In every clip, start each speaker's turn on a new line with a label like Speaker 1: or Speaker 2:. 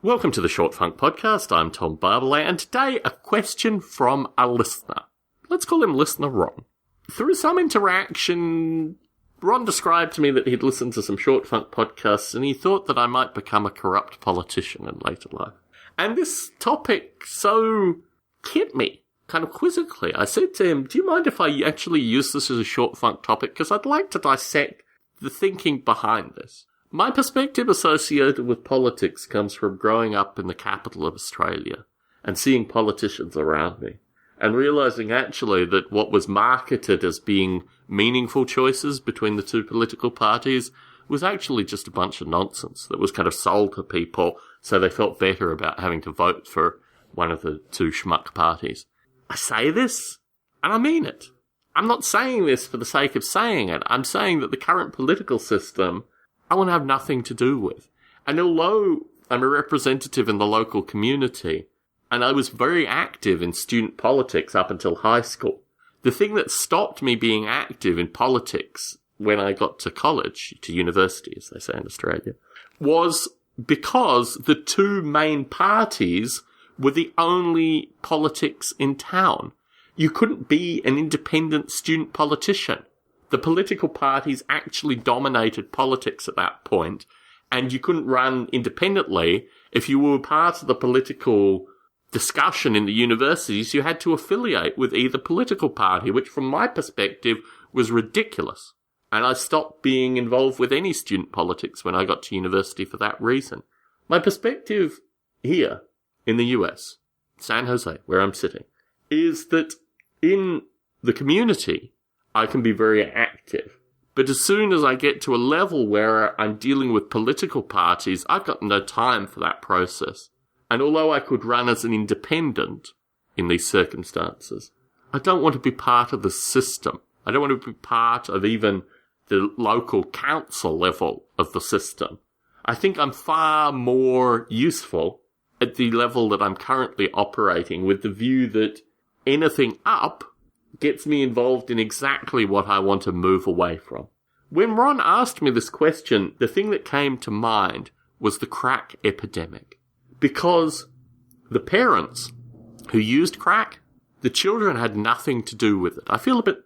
Speaker 1: Welcome to the Short Funk Podcast. I'm Tom Barbalet, and today a question from a listener. Let's call him Listener Ron. Through some interaction, Ron described to me that he'd listened to some Short Funk podcasts and he thought that I might become a corrupt politician in later life. And this topic so hit me, kind of quizzically. I said to him, do you mind if I actually use this as a Short Funk topic? Because I'd like to dissect the thinking behind this. My perspective associated with politics comes from growing up in the capital of Australia and seeing politicians around me and realising actually that what was marketed as being meaningful choices between the two political parties was actually just a bunch of nonsense that was kind of sold to people so they felt better about having to vote for one of the two schmuck parties. I say this, and I mean it. I'm not saying this for the sake of saying it. I'm saying that the current political system I want to have nothing to do with. And although I'm a representative in the local community, and I was very active in student politics up until high school, the thing that stopped me being active in politics when I got to college, to university, as they say in Australia, was because the two main parties were the only politics in town. You couldn't be an independent student politician. The political parties actually dominated politics at that point, and you couldn't run independently. If you were part of the political discussion in the universities, you had to affiliate with either political party, which from my perspective was ridiculous. And I stopped being involved with any student politics when I got to university for that reason. My perspective here in the US, San Jose, where I'm sitting, is that in the community, I can be very active. But as soon as I get to a level where I'm dealing with political parties, I've got no time for that process. And although I could run as an independent in these circumstances, I don't want to be part of the system. I don't want to be part of even the local council level of the system. I think I'm far more useful at the level that I'm currently operating, with the view that anything up gets me involved in exactly what I want to move away from. When Ron asked me this question, the thing that came to mind was the crack epidemic. Because the parents who used crack, the children had nothing to do with it. I feel a bit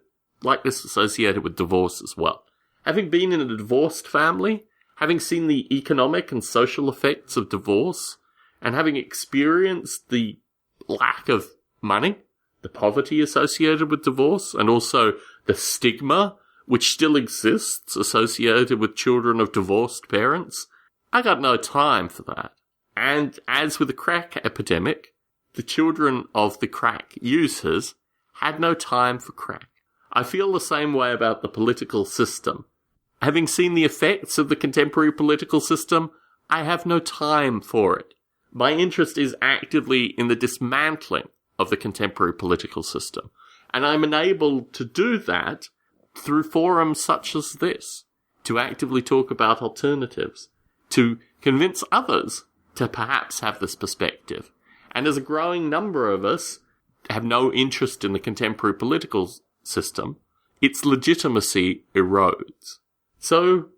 Speaker 1: like this associated with divorce as well. Having been in a divorced family, having seen the economic and social effects of divorce, and having experienced the lack of money, the poverty associated with divorce, and also the stigma which still exists associated with children of divorced parents, I got no time for that. And as with the crack epidemic, the children of the crack users had no time for crack. I feel the same way about the political system. Having seen the effects of the contemporary political system, I have no time for it. My interest is actively in the dismantling of the contemporary political system. And I'm enabled to do that through forums such as this, to actively talk about alternatives, to convince others to perhaps have this perspective. And as a growing number of us have no interest in the contemporary political system, its legitimacy erodes. So,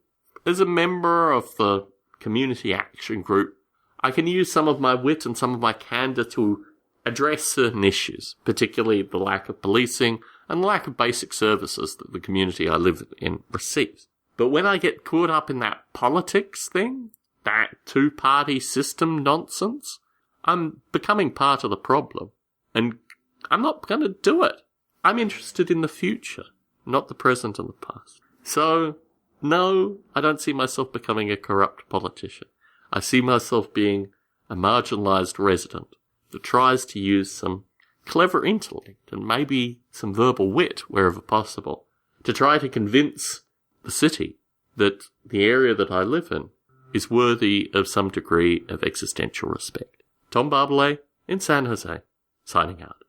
Speaker 1: as a member of the community action group, I can use some of my wit and some of my candour to address certain issues, particularly the lack of policing and the lack of basic services that the community I live in receives. But when I get caught up in that politics thing, that two-party system nonsense, I'm becoming part of the problem. And I'm not going to do it. I'm interested in the future, not the present and the past. So, no, I don't see myself becoming a corrupt politician. I see myself being a marginalised resident that tries to use some clever intellect and maybe some verbal wit wherever possible to try to convince the city that the area that I live in is worthy of some degree of existential respect. Tom Barbalet in San Jose, signing out.